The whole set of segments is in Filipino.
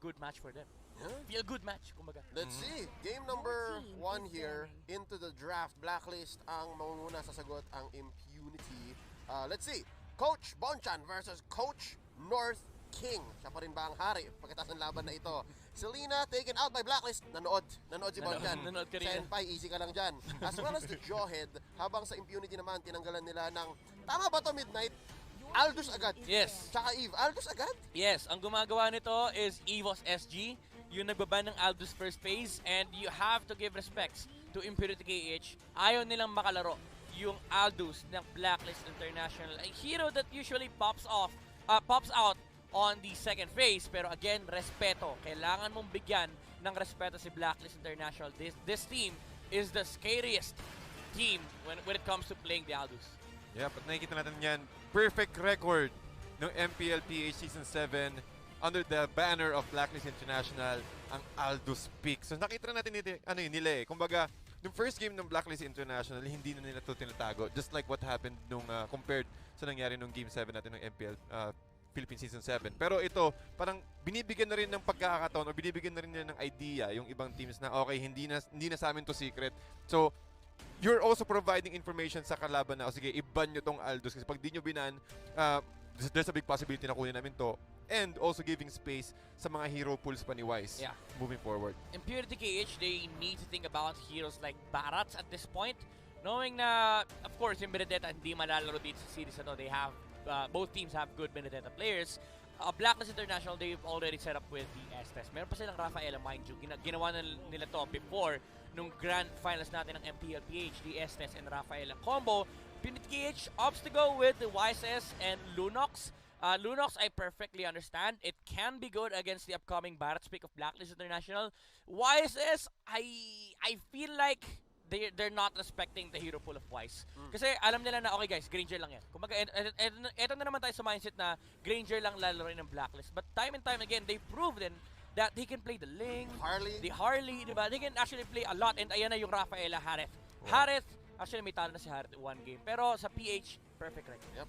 good match for them. Yeah. Feel good match, kumbaga. Let's see. Game number 1 here into the draft. Blacklist ang mauna sasagot ang Impunity. Let's see. Coach Bonchan versus Coach North King. Siya pa rin ba ang hari pagkatapos ng laban na ito? Selena taken out by Blacklist. Nanood si Bonchan. Nanood ka rin. Senpai, easy ka lang dyan. As well as the Jawhead. Habang sa Impunity naman, tinanggalan nila ng, tama ba to Midnight? Aldous agad. Yes. Tsaka Eve. Aldous agad? Yes, ang gumagawa nito is EVOS SG, yung nagbaban ng Aldous first phase, and you have to give respects to Impunity KH. Ayaw nilang makalaro yung Aldous ng Blacklist International, a hero that usually pops out on the second phase. Pero again, respeto. Kailangan mong bigyan ng respeto si Blacklist International. This team is the scariest team when it comes to playing the Aldous. Yeah, but nakikita natin yan. Perfect record ng MPLPH Season 7 under the banner of Blacklist International, ang Aldous pick. So nakita natin nila eh. Kumbaga, yung first game ng Blacklist International, hindi na nila ito tinatago. Just like what happened nung compared sa nangyari nung Game 7 natin ng MPL Philippine Season 7. Pero ito, parang binibigyan na rin ng pagkakataon o binibigyan na rin nila ng idea yung ibang teams na okay, hindi na sa amin to secret. So, you're also providing information sa kalaban na, sige, iban nyo tong Aldous kasi pag di nyo binan, there's a big possibility na kunin namin to. And also giving space sa mga hero pools pa ni Wise moving forward. Impunity KH, they need to think about heroes like Barats at this point. Knowing na, of course, yung Benedetta hindi malalaro dito sa series na to. They have, both teams have good Benedetta players. Blacklist International, they've already set up with the Estes. Meron pa silang Rafaela, mind you. Ginawa na nila to before nung grand finals natin ng MPLPH, the Estes and Rafaela combo. Impunity KH opts to go with the YSS and Lunox. Lunox, I perfectly understand. It can be good against the upcoming Barats pick of Blacklist International. YSS, I feel like they're not respecting the hero pool of Wise. Kasi alam nila na, okay guys, Granger lang yan. Kumbaga, eto na naman tayo sa mindset na Granger lang lalaroin ng Blacklist. But time and time again, they've proven that they can play the Ling, the Harley, diba? They can actually play a lot. And ayan na yung Rafaela Harith. Wow. Harith, actually may talo na si Harith one game. Pero sa PH, perfect record. Yep.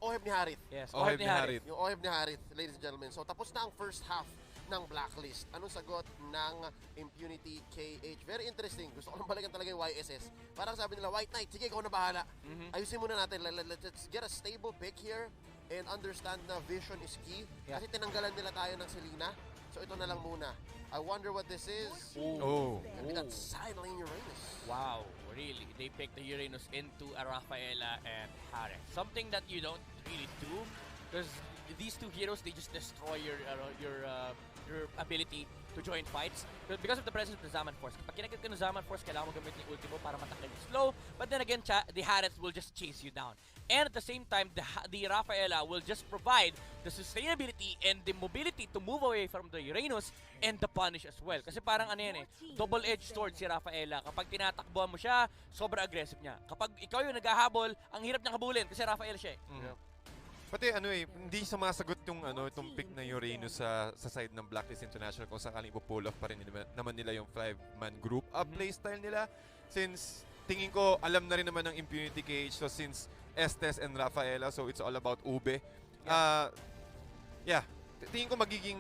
Oheb ni Harith. Yes, Oheb ni Harith. Yung Oheb ni Harith, ladies and gentlemen. So tapos na ang first half ng Blacklist. Anong sagot ng Impunity KH? Very interesting. Gusto ko nang balikan talaga yung YSS. Parang sabi nila, White Knight, sige, ikaw na bahala. Ayusin muna natin. Let's get a stable pick here and understand na vision is key. Kasi tinanggalan nila tayo ng Selena. So ito na lang muna. I wonder what this is. Maybe that's sideline Uranus. Wow, really? They picked the Uranus into a Rafaela and Harith. Something that you don't really do, because these two heroes, they just destroy your ability to join fights. Because of the presence of the Zaman Force. Kapag kinagad ka ng Zaman Force, kailangan mo gamitin yung ultimo para matakal yung slow. But then again, the Harith will just chase you down. And at the same time, the Rafaela will just provide the sustainability and the mobility to move away from the Uranus and the punish as well. Kasi parang ano yan eh, double-edged sword si Rafaela. Kapag tinatakbuhan mo siya, sobrang aggressive niya. Kapag ikaw yung naghahabol, ang hirap niyang habulin kasi Rafaela siya eh. Pati hindi sumasagot itong pick na Uranus sa side ng Blacklist International kung sakaling ipo-pull off pa rin naman nila yung 5-man group up playstyle nila. Since tingin ko alam na rin naman ng Impunity KH, so since Estes and Rafaela, so it's all about Ube. Tingin ko magiging,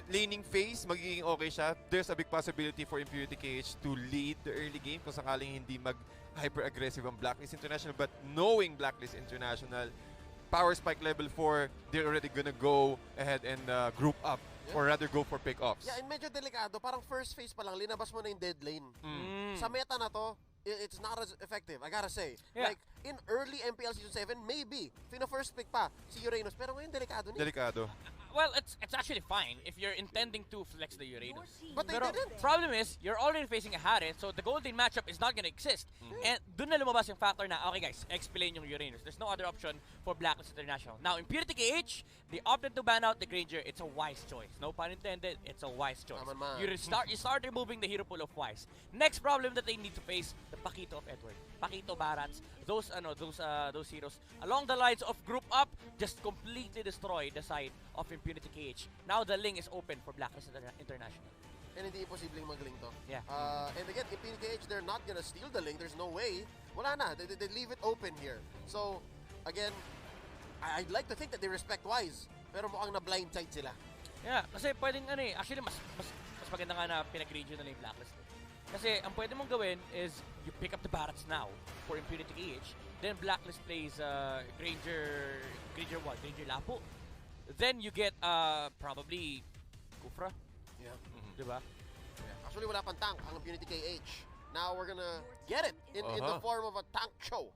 laning phase, magiging okay siya. There's a big possibility for Impunity KH to lead the early game kung sakaling hindi mag-hyper-aggressive ang Blacklist International. But knowing Blacklist International, Power Spike level 4, they're already gonna go ahead and group up or rather go for pick-offs. Yeah, and medyo delikado. Parang first phase pa lang, linabas mo na yung dead lane. Sa meta na to, it's not as effective, I gotta say. Like, in early MPL Season 7, maybe, first pick pa si Uranus. Pero ngayon, delikado niya. Delikado. Well, it's actually fine if you're intending to flex the Uranus. But they didn't. Problem is, you're already facing a Harith, so the golden matchup is not gonna exist. And dun na lumabas yung factor na, okay guys, explain yung Uranus. There's no other option for Blacklist International. Now, Impunity KH, they opted to ban out the Granger. It's a wise choice. No pun intended, it's a wise choice. You start removing the hero pool of Wise. Next problem that they need to face, the Pakito of Edward. Pakito Barats, those heroes along the lines of group up just completely destroy the side of Impunity KH. Now the link is open for Blacklist International. And hindi imposibleng mag-link to. Yeah. And again, Impunity KH, they're not gonna steal the link. There's no way. Wala na. They leave it open here. So, again, I'd like to think that they respect Wise. Pero mukhang na-blindside sila. Yeah, kasi pwedeng ano eh, actually mas maganda nga na pinag-region na yung Blacklist. Kasi ang pwede mong gawin is you pick up the Barats now for Impunity KH, then Blacklist plays Granger Lapo. Then you get probably Kufra. Yeah. Diba? Yeah. Actually, wala pang tank ang Impunity KH. Now we're gonna get it in the form of a tank show.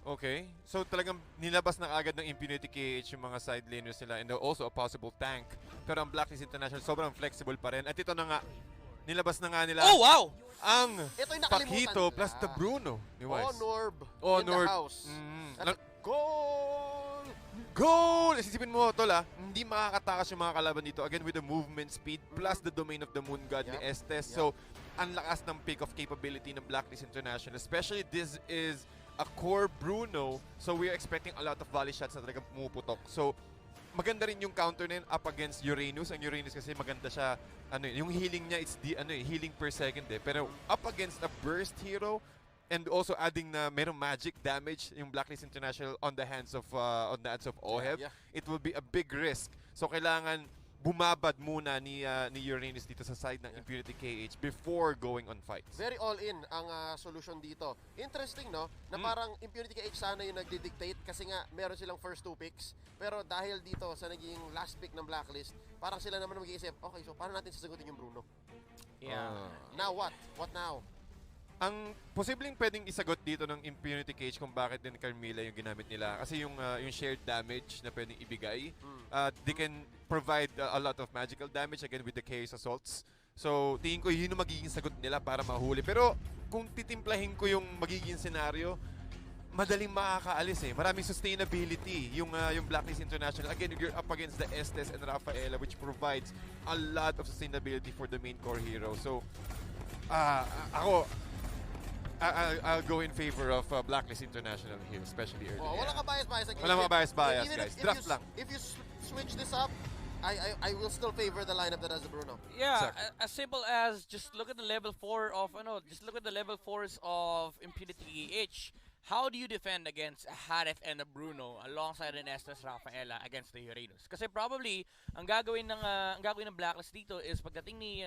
Okay. So talagang nilabas na agad ng Impunity KH yung mga side laners nila and also a possible tank. Pero ang Blacklist International sobrang flexible pa rin. At ito na nga, nilabas na nga nila ang Ito yung Pakito plus the Bruno ni Wise. Norb in Norb. the house. Goal! Goal! Isipin mo, tol hindi makakatakas yung mga kalaban dito. Again, with the movement speed plus the domain of the Moon God ni Estes. So, ang lakas ng pick of capability ng Blacklist International. Especially, this is a core Bruno. So, we are expecting a lot of volley shots na talagang pumuputok. So, maganda rin yung counter na yun up against Uranus. Ang Uranus kasi maganda siya, yung healing niya, it's the, healing per second Pero up against a burst hero, and also adding na merong magic damage yung Blacklist International on the hands of Oheb, it will be a big risk. So kailangan bumabad muna ni Uranus dito sa side ng Impunity KH before going on fights. Very all-in ang solution dito. Interesting, no? Na parang Impunity KH sana yung nagdi-dictate kasi nga meron silang first 2 picks. Pero dahil dito sa naging last pick ng Blacklist, parang sila naman mag-iisip, okay, so paano natin sasagutin yung Bruno? Yeah. Now what? What now? Ang posibleng pwedeng isagot dito ng Impunity Cage kung bakit din Carmilla yung ginamit nila kasi yung shared damage na pwedeng ibigay, they can provide a lot of magical damage again with the chaos assaults. So tingin ko yun yung magiging sagot nila para mahuli. Pero kung titimplahin ko yung magiging scenario, madaling makakaalis Maraming sustainability yung Blacklist International. Again, you're up against the Estes and Rafaela, which provides a lot of sustainability for the main core hero. So I'll go in favor of Blacklist International here, especially early. Wala ka bias. Wala ka bias, guys. Draft lang. If you switch this up, I will still favor the lineup that has the Bruno. Yeah, Exactly. as simple as just look at the level 4 of level 4s of Impunity H. How do you defend against a Harith and a Bruno alongside an Estes Rafaela against the Uranus? Kasi probably ang gagawin ng Blacklist dito is pagdating ni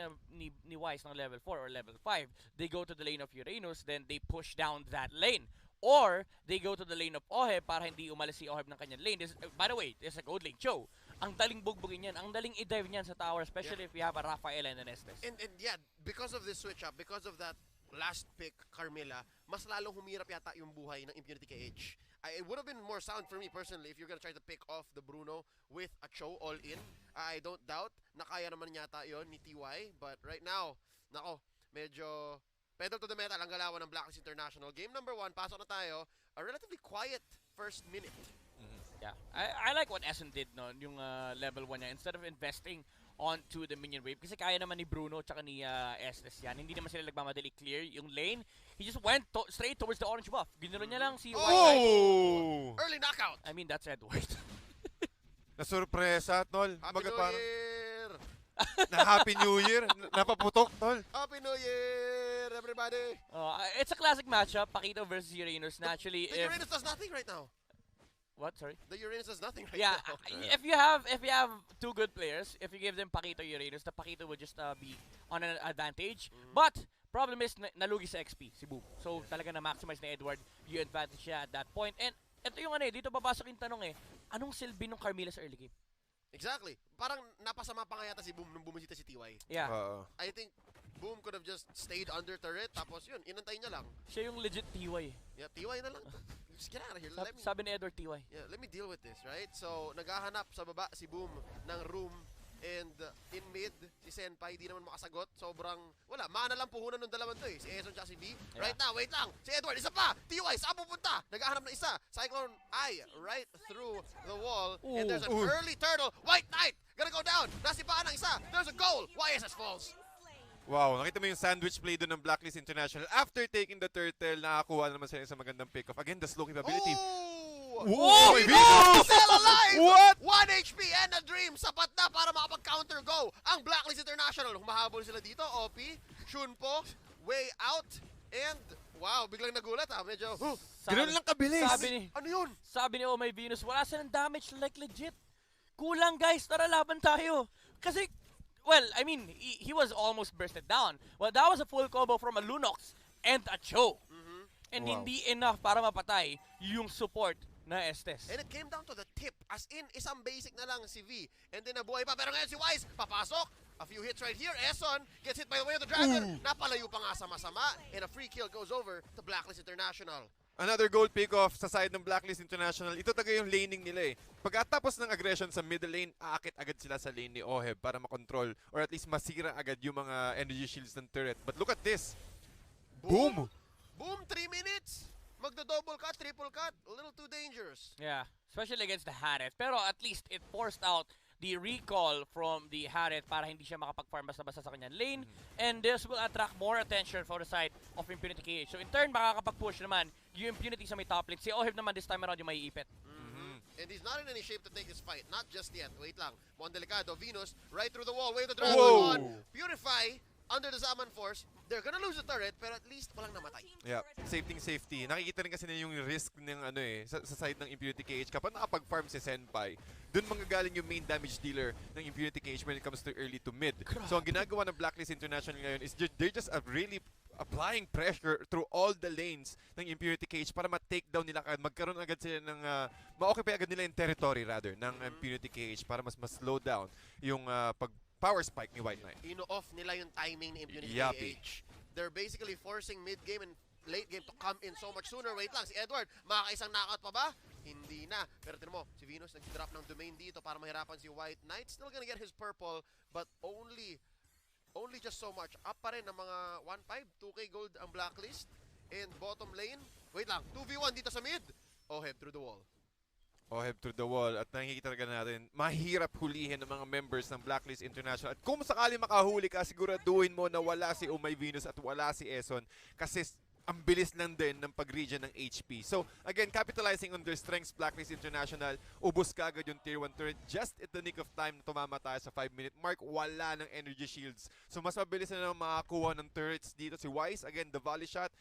Wise ng level 4 or level 5, they go to the lane of Uranus, then they push down that lane. Or they go to the lane of Oheb para hindi umalis si Oheb ng kanyang lane. By the way, this is a gold lane show. Ang daling bugbugin yan, ang daling i-dive niyan sa tower, especially if you have a Rafaela and an Estes. And yeah, because of this switch up, because of that last pick, Carmilla, mas lalong humirap yata yung buhay ng Impunity KH. It would have been more sound for me personally if you're gonna try to pick off the Bruno with a Cho all in. I don't doubt na kaya naman yata yon ni TY. But right now, nako, medyo pedal to the metal ang galawan ng Blacklist International. Game number 1, pasok na tayo. A relatively quiet first minute. Yeah, I like what Essen did no, yung level 1 niya. Instead of investing onto the minion wave, kasi kaya naman ni Bruno tsaka ni Estes yan. Hindi naman sila nagmamadali clear yung lane. He just went straight towards the orange buff. Ginuro niya lang si White. Early knockout! I mean, that's Edward. Na-surpresa, tol. Happy New Year! Na Happy New Year. Napaputok, tol. Happy New Year, everybody! It's a classic matchup, Pakito versus Uranus. Naturally, The Uranus does nothing right now. What? Sorry? The Uranus does nothing right Yeah, now. if you have two good players, if you give them Pakito Uranus, the Pakito will just be on an advantage. But problem is nalugi sa XP si Boom. So talaga na maximize na Edward yung advantage niya at that point. And ito yung dito papasok yung tanong anong silbi ng Carmilla sa early game? Exactly. Parang napasama pa nga yata si Boom nung bumisita si TY. Yeah. I think Boom could have just stayed under turret, tapos yun, inantay niya lang. Siya yung legit TY. Yeah, TY na lang. Just get out of here. Sabi ni Edward TY. Yeah, let me deal with this, right? So, naghahanap sa baba si Boom ng room, and in mid, si Senpai di naman makasagot. Sobrang, wala, mana lang puhunan ng dalawan to Si Eson at si B. Yeah. Right now, wait lang. Si Edward, isa pa! TY, saan pupunta? Naghahanap ng isa. Cyclone Eye, right through the wall. And there's an early turtle. White Knight, gonna go down. Nasipaan ng isa. There's a goal. YSS falls. Wow, nakita mo yung sandwich play doon ng Blacklist International. After taking the turtle, nakakuha na naman sila sa magandang pick-off. Again, the slow capability. Oh, Venus! still alive! What? 1 HP and a dream. Sapat na para makapag-counter go ang Blacklist International. Humahabol sila dito. OP, Shunpo, way out. And, wow, biglang nagulat Medyo, Ganun lang kabilis. ano yun? Sabi ni Oh My Venus, wala silang damage like legit. kulang guys, tara laban tayo. Kasi, well, I mean, he was almost bursted down. Well, that was a full combo from a Lunox and a Cho. And hindi enough para mapatay yung support na Estes. And it came down to the tip. As in, isang basic na lang si V. And then nabuhay pa. Pero ngayon si Wise, papasok. A few hits right here. Eson gets hit by the way of the Dragon. Napalayo pa nga sa masama. And a free kill goes over to BLACKLIST International. Another gold pick-off sa side ng BLACKLIST International. Ito talaga yung laning nila eh. Pagkatapos ng aggression sa middle lane, aakit agad sila sa lane ni Oheb para makontrol or at least masira agad yung mga energy shields ng turret. But look at this. Boom! Boom! 3 minutes! Magda-double cut, triple cut. A little too dangerous. Yeah, especially against the Harriet. Pero at least it forced out the recall from the Harriet para hindi siya makapag-farm basta-basta sa kanyang lane. And this will attract more attention for the side of Impunity KH. So in turn, makakapag-push naman yung Impunity sa may top lane. Si Oheb naman this time around yung may ipit. And he's not in any shape to take this fight. Not just yet. Wait lang. Mon Delicado, Venus, right through the wall. Wave the Dragon on. Purify. Under the Zaman Force, they're gonna lose the turret, pero at least walang namatay. Yeah, safety. Nakikita rin kasi na yung risk ng sa side ng Impunity KH. Kapag nakapag-farm si Senpai, dun manggagaling yung main damage dealer ng Impunity KH when it comes to early to mid. So ang ginagawa ng BLACKLIST International ngayon is they're just really applying pressure through all the lanes ng Impunity KH para ma-take down nila agad. Magkaroon agad sila ng ma-occupy agad nila yung territory rather ng Impunity KH para mas slow down yung power spike ni White Knight. Ino-off nila yung timing ni Impunity Yappy. KH. They're basically forcing mid-game and late game to come in so much sooner. Wait lang, si Edward, makakaisang knockout pa ba? Hindi na. Pero tinan mo, si Venus nag-drop ng domain dito para mahirapan si White Knight. Still gonna get his purple, but only just so much. Up pa rin ng mga 1-5, 2k gold ang BLACKLIST. And bottom lane, wait lang, 2v1 dito sa mid. Oheb through the wall. Oheb through the wall at nakikita talaga natin, mahirap hulihin ng mga members ng BLACKLIST International. At kung sakali makahuli ka, siguraduhin mo na wala si Umay Venus at wala si Eson kasi ang bilis lang din ng pag-regen ng HP. So, again, capitalizing on their strengths, BLACKLIST International, ubos ka agad yung tier 1 turret just at the nick of time na tumama tayo sa 5-minute mark. Wala ng energy shields. So, mas mabilis na lang makakuha ng turrets dito. Si Wise, again, the volley shot,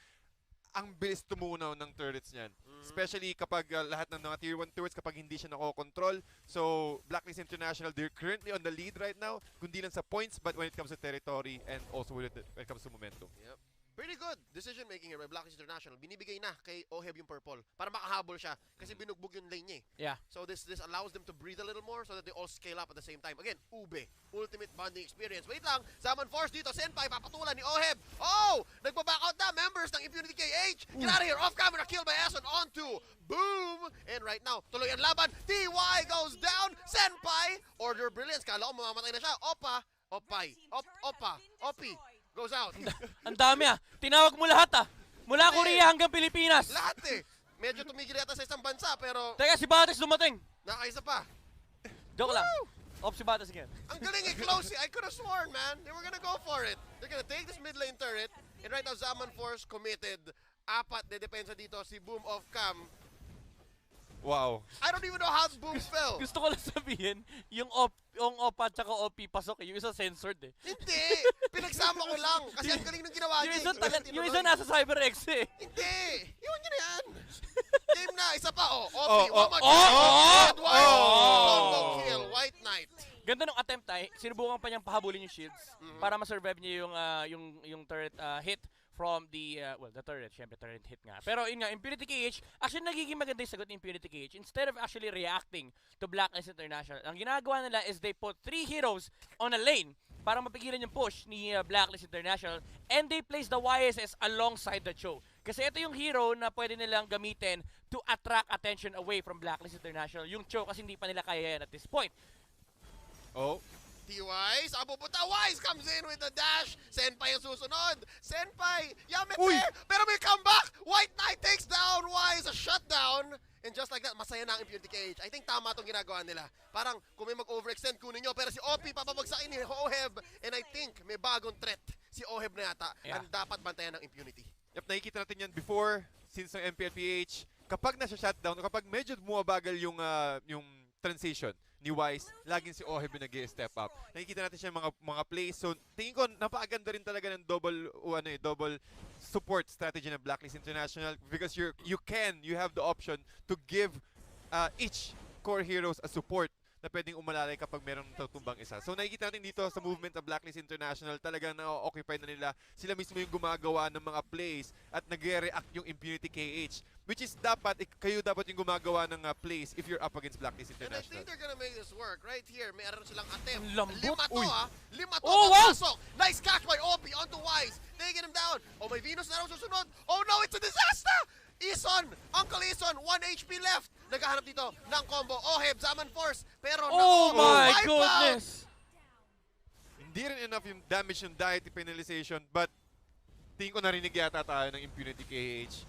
ang bilis tumunaw ng turrets niyan. Especially kapag lahat ng mga tier 1 turrets, kapag hindi siya nakokontrol. So, BLACKLIST International, they're currently on the lead right now. Kundi lang sa points, but when it comes to territory and also when it comes to momentum. Yep. Pretty good decision making here by BLACKLIST International. Binibigay na kay Oheb yung purple para makahabol siya kasi binugbog yung lane niya eh. Yeah. So this allows them to breathe a little more so that they all scale up at the same time. Again, Ube, ultimate bonding experience. Wait lang, Zaman Force dito, Senpai, papatulan ni Oheb. Oh! Nagbaback out na members ng Impunity KH. Get out of here, off camera, kill by Eson onto Boom! And right now, tuloy ang laban. TY goes down, Senpai, Order Brilliance. Kala ko mamamatay na siya. Opa, Opi. Goes out. Ang dami Tinawag mo lahat Mula Korea hanggang Pilipinas. Lahat eh. Medyo tumigil yata sa isang bansa pero Teka, si Bates dumating. nakaisa pa. Joke lang. Off si Bates again. Ang galing eh, close eh. I could have sworn, man. They were gonna go for it. They're gonna take this mid lane turret. And right now, Zaman Force committed. Apat de depensa dito. Si Boom off cam. Wow. I don't even know how Boom fell. Gusto ko lang sabihin, yung OPA at saka OP pasok Yung isa censored Hindi. Pinagsama ko lang. Kasi ang galing ng ginawa niya. Yung isa nasa CyberX Hindi. Iwan niyo na yan. Game na. Isa pa OP. Edward. Combo kill. White Knight. Ganda ng attempt sinubukan pa niyang pahabulin yung shields para ma-survive niya yung turret hit from the, the turret, syempre turret hit nga. Pero yun nga, Impunity KH, actually nagiging maganda yung sagot ni Impunity KH. Instead of actually reacting to BLACKLIST International, ang ginagawa nila is they put 3 heroes on a lane para mapigilan yung push ni BLACKLIST International and they place the YSS alongside the Cho. Kasi ito yung hero na pwede nilang gamitin to attract attention away from BLACKLIST International. Yung Cho kasi hindi pa nila kaya yan at this point. Oh. T-Wise, pupunta. Wise comes in with the dash. Senpai ang susunod. Senpai, Yame pero may comeback. White Knight takes down Wise, a shutdown. And just like that, masaya na ang Impunity KH. I think tama itong ginagawa nila. Parang kung may mag-overextend, kunin nyo. Pero si OP, papabagsakin ni Oheb. And I think may bagong threat si Oheb na yata. Ang dapat bantayan ng Impunity. Yep, nakikita natin yan before, since ng MPLPH, kapag nasa shutdown, kapag medyo bumabagal yung transition ni Wise, laging si Oheb yung nag-step up. Nakikita natin siya mga plays. So, tingin ko, napakaganda rin talaga ng double support strategy ng BLACKLIST International because you have the option to give each core heroes a support na pwedeng umalalay kapag meron tutumbang isa. So nakikita natin dito sa movement ng Blacklist International, talagang na-occupy na nila. Sila mismo yung gumagawa ng mga plays at nagre-react yung Impunity KH. Which is kayo dapat yung gumagawa ng plays if you're up against Blacklist And I International. think they're gonna make this work. Right here, meron silang attempt. Ang lambot. 5 to Uy. 5 to Oh, wow! papasok. Nice catch by Obi onto Wise. Taking him down. Oh, may Venus na raw susunod. Oh no, it's a disaster! Ison! Uncle Ison, 1 HP left. Naghahanap dito ng combo. Oheb, Zaman Force. Pero Oh my wipe out! goodness! Hindi rin enough yung damage yung diet penalization, but tingin ko narinig yata tayo ng Impunity KH.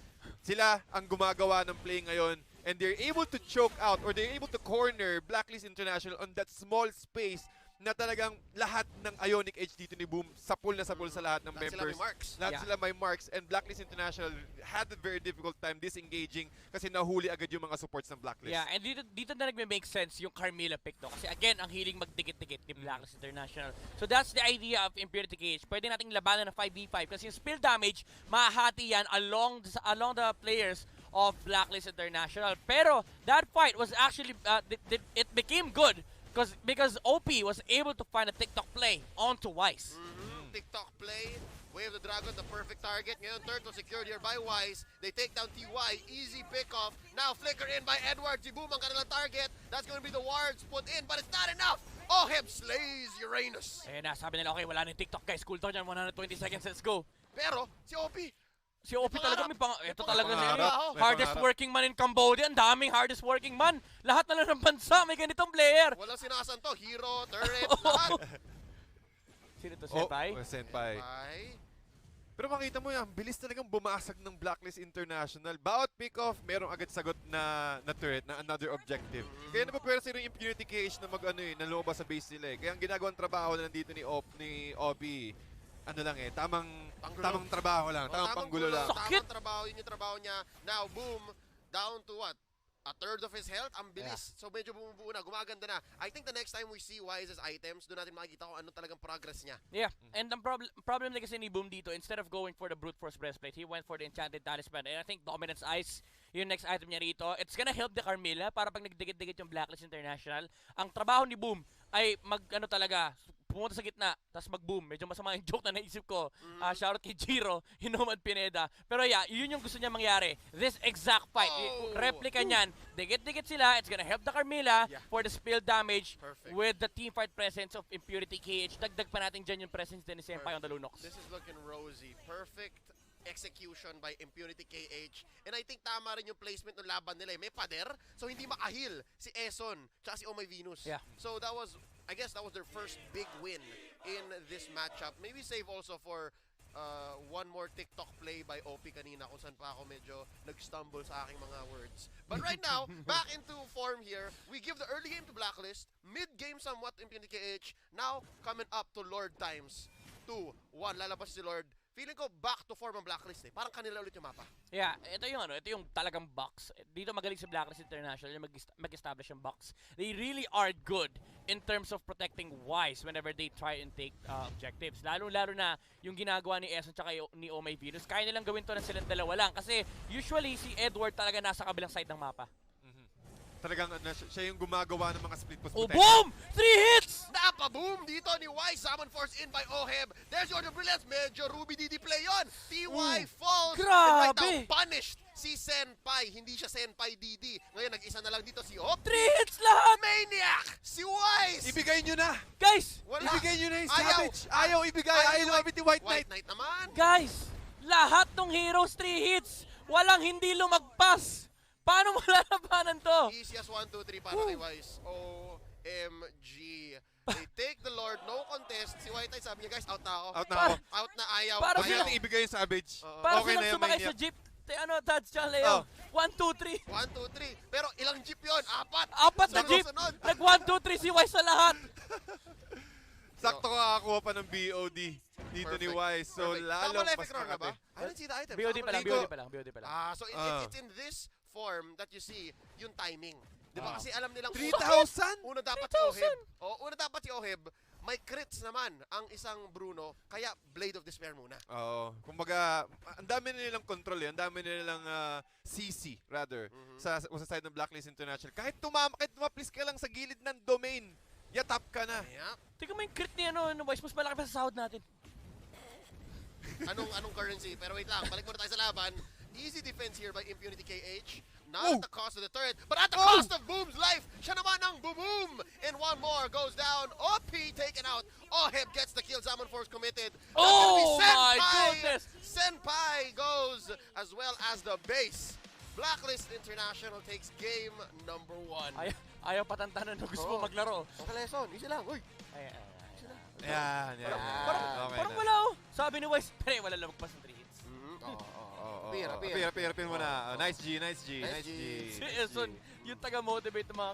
Sila ang gumagawa ng play ngayon, and they're able to choke out or they're able to corner Blacklist International on that small space na talagang lahat ng Ionic Edge dito ni Boom sapul na sapul sa lahat ng Lahat sila members. may marks. Lahat Yeah. sila may marks, and Blacklist International had a very difficult time disengaging kasi nahuli agad yung mga supports ng Blacklist. Yeah, and dito na nagme-make sense yung Carmilla pick to. Kasi again, ang hiling magdikit-dikit ni Blacklist International. So that's the idea of Impunity KH. Pwede nating labanan ng 5v5 kasi yung spill damage, mahahati yan along the players of Blacklist International. Pero that fight was actually, it became good because OP was able to find a TikTok play onto Wise. TikTok play. Wave the Dragon, the perfect target. Ngayon, turtle secured here by Wise. They take down TY. Easy pick-off. Now, flicker in by Edward. Si Boom ang kanilang target. That's going to be the wards put in, but it's not enough. Oheb slays Uranus. Eh, sabi nila, okay, wala na yung TikTok guys. Cool down yan, 120 seconds, let's go. Pero, si OP, Si OP talaga may ito talaga si pangarap. May hardest pangarap. working man in Cambodia. Ang daming hardest working man. Lahat na lang ng bansa may ganitong player. walang sinasan to. Hero, turret, lahat. Sino to, Senpai? Senpai. Ay, Pero makita mo yan, bilis talagang bumasag ng Blacklist International. Bawat pick-off, merong agad sagot na turret, na another objective. Kaya napapwersa yung Impunity KH na na lumabas sa base nila eh. Kaya ang ginagawang trabaho na nandito ni Obi, tamang trabaho lang, tamang panggulo lang. Sakit! Tamang trabaho, yun yung trabaho niya. Now, Boom, down to what? A third of his health, ang bilis. So medyo bumubuo na, gumaganda na. I think the next time we see Wise's items, doon natin makikita kung ano talagang progress niya. Yeah, and ang problem na kasi ni Boom dito, instead of going for the Brute Force Breastplate, he went for the Enchanted Talisman. And I think Dominance Ice, yung next item niya rito, it's gonna help the Carmilla para pag nagdikit-dikit yung Blacklist International. Ang trabaho ni Boom ay pumunta sa gitna, tapos mag-boom. Medyo masama yung joke na naisip ko. Shoutout kay Jiro, Hinomad Pineda. Pero yeah, yun yung gusto niya mangyari. This exact fight. Oh! Replica niyan. Dikit-dikit sila. It's gonna help the Carmilla for the spill damage. Perfect. With the teamfight presence of Impunity KH. Dagdag pa natin dyan yung presence din ni Senpai on the Lunox. This is looking rosy. Perfect execution by Impunity KH. And I think tama rin yung placement ng laban nila. May pader, so hindi makahil si Eson tsaka si Oh My Venus. Yeah. So I guess that was their first big win in this matchup. Maybe save also for one more TikTok play by OP kanina kung saan pa ako medyo nag-stumble sa aking mga words. But right now, back into form here. We give the early game to Blacklist, mid-game somewhat Impunity KH. Now, coming up to Lord times 2. 1, lalabas si Lord. Feeling ko back to form ang Blacklist eh. Parang kanila ulit yung mapa. Yeah, ito yung talagang box. Dito magaling si Blacklist International yung mag-establish yung box. They really are good in terms of protecting Wise whenever they try and take objectives. Lalo na yung ginagawa ni Eson tsaka ni Oh My Venus. Kaya nilang gawin to na silang dalawa lang. Kasi usually si Edward talaga nasa kabilang side ng mapa. Talagang siya yung gumagawa ng mga split post Oh, protection. boom! 3 hits! Napa-boom dito ni Wise. Summon Force in by Oheb. There's your brilliance. Medyo Ruby DD play yun. TY falls. Grabe! And right now, punished si Senpai. Hindi siya Senpai DD. Ngayon, nag-isa na lang dito si Op. 3 hits lahat! Maniac! Si Wise! Ibigay nyo na! Guys! Wala. Ibigay nyo na yung Ayaw. Savage! Ayaw ibigay! Ayaw lumapit ni White Knight! White Knight naman. Guys! Lahat ng heroes 3 hits! Walang hindi lumagpas! Paano malalabanan to? Easiest 1, 2, 3 para kay Wise. OMG. They take the Lord, no contest. Si White Knight sabi niya, guys, out na ako. Out na ako. Out na, ayaw. Para Huwag ayaw. natin ibigay yung Savage. Para Okay na silang yan, sumakay Maniac. sa jeep. Tads tsaka Leo. 1, 2, 3. 1, 2, 3. Pero ilang jeep yun? Apat. Apat na jeep. Sunod. Nag 1, 2, 3 si Wise sa lahat. Sakto kakakuha pa ng BOD dito ni Perfect. Wise. So Perfect. lalo Tama mas Epic Roar na ba? makate. I didn't see the item. BOD Tama pa lang, Epic BOD pa lang. So it's in this form that you see yung timing. Di ba? Kasi alam nilang 3,000? una dapat si Oheb. Una dapat si Oheb may crits naman ang isang Bruno, kaya Blade of Despair muna. Oo. Kumbaga, ang dami nilang control eh. Ang dami nilang CC, rather, sa side ng Blacklist International. Kahit tumaplis ka lang sa gilid ng domain, yatap ka na. Yep. Tingnan mo yung crit ni Wise, mas malaki pa sa sahod natin. Anong currency? Pero wait lang, balik muna tayo sa laban. Easy defense here by Impunity KH. Not at the cost of the turret, but at the cost of Boom's life. Siya naman ang Boom! And one more goes down. OP taken out. Oheb gets the kill. Zaman Force committed. That's gonna be Oh my Senpai! goodness! Senpai goes as well as the base. Blacklist International takes game number 1. Ayaw patantanan na gusto mo maglaro. Okay, lesson. Easy lang. Uy. Yan. Parang wala Sabi ni Wise, pero wala lang magpas ng 3 hits. Pira mo na. Nice G. Nice G. Si Eson, yung taga-motivate ng mga